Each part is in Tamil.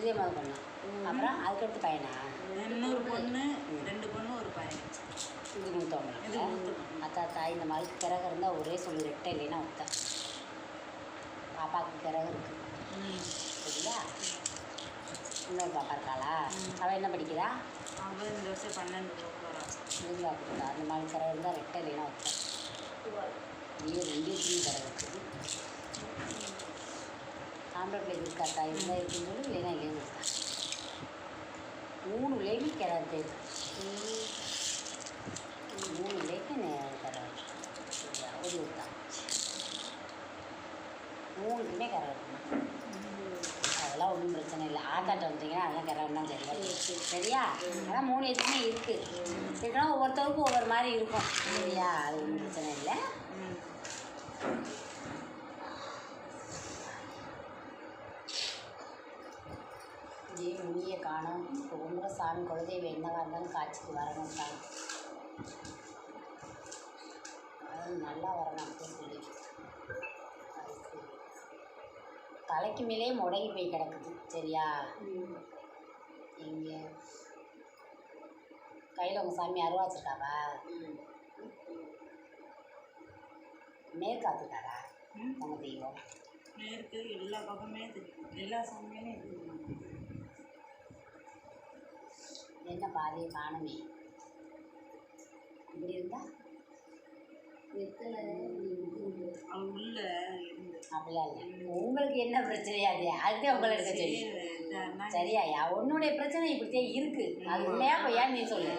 இதே பொண்ணு. அப்புறம் அதுக்கடுத்து பையனா? இன்னொரு பொண்ணு, 2 பொண்ணு, ஒரு பையன். இது மூத்தவங்க. அத்தா தாய் இந்த மாதிரி கிரகம் இருந்தால் ஒரே சொல்லு, ரெட்டை இல்லைன்னா ஒத்த. பாப்பாவுக்கு கிரகம் இருக்குது. சரியா? இன்னொரு பாப்பா இருக்காளா? அவள் என்ன படிக்கிறா? அவள் இந்த வருஷம் 12 போகிறா. இதுவாக்குறா. அந்த மாதிரி கிரகம் இருந்தால் ரெட்டை இல்லைன்னா ஒத்த. நீ 2 கிரகம் இருக்குது. ஆம்பளை பிள்ளைக்கு இருக்காத்தா? இருந்தால் இருக்குன்னு சொல்லி, இல்லைன்னா இல்லைன்னு இருக்கா. 3 பிள்ளைக்கு கிரகம் இருக்குது. 3 பிள்ளைக்கு கிரகம். சரியா? ஒரு ஊர் 3க்குமே கிரகம் இருக்கணும். அதெல்லாம் ஒன்றும் பிரச்சனை இல்லை. ஆத்தாட்ட வந்துட்டிங்கன்னா அதெல்லாம் கிரகம் தான் சரியா. சரியா? ஆனால் 3 எதுவுமே இருக்குது. சரினா ஒவ்வொருத்தருக்கும் ஒவ்வொரு மாதிரி இருக்கும். சரியா? அது ஒன்றும் பிரச்சனை இல்லை. முனியை காணும். ஒவ்வொரு சாமி குலதெய்வம் என்னவாக இருந்தாலும் காட்சிக்கு வரணும் தான். அது நல்லா வரணும் அப்படின்னு சொல்லி. அது சரி. தலைக்கு மேலே முடங்கி போய் கிடக்குது. சரியா? எங்கே கையில் உங்கள் சாமி அருவா வச்சுருக்காவா? மேற்காத்துக்காரா உங்கள் தெய்வம்? மேற்கு எல்லா பக்கமே தெரியும். எல்லா சாமியுமே தெரியும். என்ன பாதையை காணுமே. இப்படி இருந்தா அவள் உள்ள இருந்து அப்படிலாம் இல்லை. உங்களுக்கு என்ன பிரச்சனையாது? அதுதான் உங்களை எடுக்க தெரியும். சரியாயா? உன்னுடைய பிரச்சனை இப்படித்தான் இருக்கு. அது உண்மையா பொய்யா நீ சொல்லு.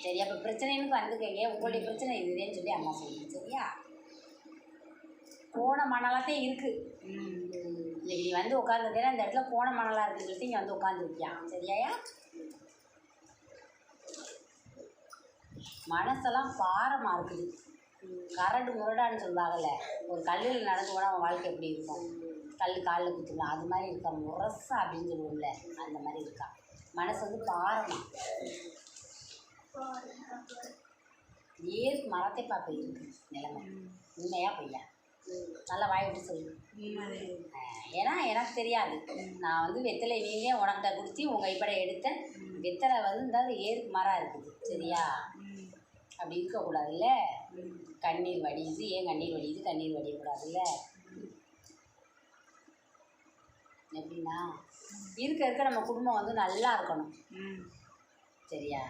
சரி, அப்போ பிரச்சனைன்னு வந்துக்கங்க. உங்களுடைய பிரச்சனை இதுன்னு சொல்லி அம்மா சொல்லுங்க. சரியா? கோண மணலாத்தான் இருக்கு. இன்னைக்கு நீ வந்து உட்காந்துருக்கேன்னா இந்த இடத்துல கோண மணலாக இருக்குன்னு சொல்லிட்டு இங்கே வந்து உட்காந்துருக்கியா? சரியாயா? மனசெல்லாம் பாரமாக இருக்குது. கரடு முரடான்னு சொல்லுவாங்கல்ல, ஒரு கல்லில் நடந்து போனால் அவன் வாழ்க்கை எப்படி இருக்கும்? கல் காலில் குத்துக்கலாம். அது மாதிரி இருக்கா முரசா அப்படின்னு சொல்லுவோம்ல, அந்த மாதிரி இருக்கா. மனசு வந்து பாரமாக. ஏற்கு மரத்தை பார்க்க இருக்கு நிலைமை. உண்மையா பொய்யா? நல்லா வாய் விட்டு சொல்லு. ஏன்னா எனக்கு தெரியாது. நான் வந்து வெத்தலை நீங்க உனக்கிட்ட கொடுத்து உங்கள் கைப்பட எடுத்தேன். வெத்தலை வந்து இந்த ஏற்கு மரம் இருக்குது. சரியா? அப்படி இருக்கக்கூடாதுல்ல. கண்ணீர் வடியுது. ஏன் கண்ணீர் வடியுது? கண்ணீர் வடியக்கூடாதுல்ல. எப்படின்னா இருக்க நம்ம குடும்பம் வந்து நல்லா இருக்கணும். சரியா?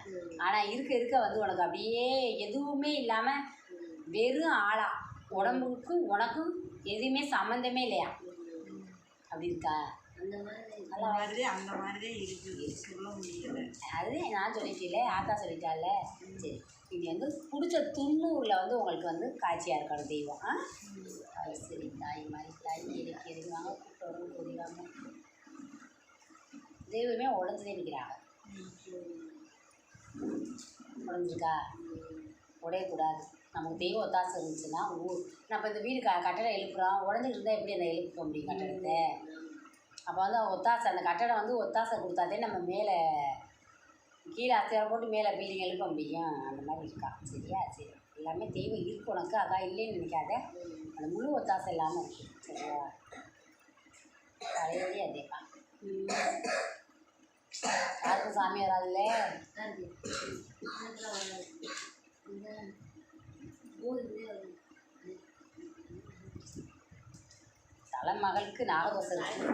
ஆனால் இருக்க வந்து உனக்கு அப்படியே எதுவுமே இல்லாமல் வெறும் ஆளா உடம்புக்கு உனக்கும் எதுவுமே சம்மந்தமே இல்லையா? அப்படி இருக்கா? அந்த மாதிரி இருக்குது. சொல்ல முடியல. அது நான் சொல்லிட்டேன்ல, ஆத்தா சொல்லிட்டால. சரி, இங்கே வந்து பிடிச்ச துண்ணூரில் வந்து உங்களுக்கு வந்து காட்சியாக இருக்கணும் தெய்வம். அது சரி. தாய் மாதிரி தாய் எரிவாங்க, கூட்டம் பொறிவாங்க. தெய்வமே உடஞ்சுதே நிற்கிறாங்க. உடஞ்சிருக்கா? உடையக்கூடாது. நமக்கு தெய்வம் ஒத்தாசை இருந்துச்சுன்னா நான் இப்போ இந்த வீடு கட்டடம் எழுப்புறோம். உடஞ்சிட்டு இருந்தால் எப்படி அந்த எழுப்ப முடியும் கட்டடத்தை? அப்போ வந்து ஒத்தாசை, அந்த கட்டடம் வந்து ஒத்தாசை கொடுத்தாதே நம்ம மேலே கீழே அத்தியாரம் போட்டு மேலே பில்டிங் எழுப்ப முடியும். அந்த மாதிரி இருக்கா. சரியா? சரி, எல்லாமே தெய்வம் இருக்கு உனக்கு. அக்கா இல்லைன்னு நினைக்காத. அந்த முழு ஒத்தாசை இல்லாமல் இருக்குது. சரியா? பழையதே அதேப்பா. யாருக்கும் சாமி வராதுல்ல. தலைமகளுக்கு நாகதோசை இருக்கு.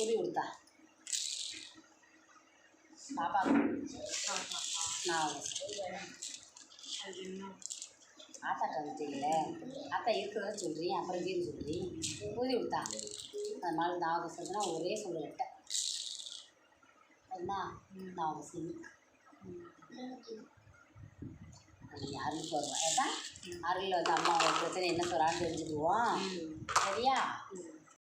ஊதி கொடுத்தா பாப்பா நாகதோசை. ஆத்தாட்ட வந்துட்டீங்கள. ஆத்தா இருக்கிறத சொல்கிறீங்க, அப்புறம் தீர்வு சொல்கிறீங்க. ஊதி கொடுத்தா அந்த மாதிரி நாகதோசைன்னா ஒரே சொல்லிட்ட. அதுனா நாகதோசை யாருக்கு வருவா? ஏதா அருகில் வந்து அம்மாவோட பிரச்சனை என்ன சொல்கிறான்னு தெரிஞ்சுக்குவோம். சரியா?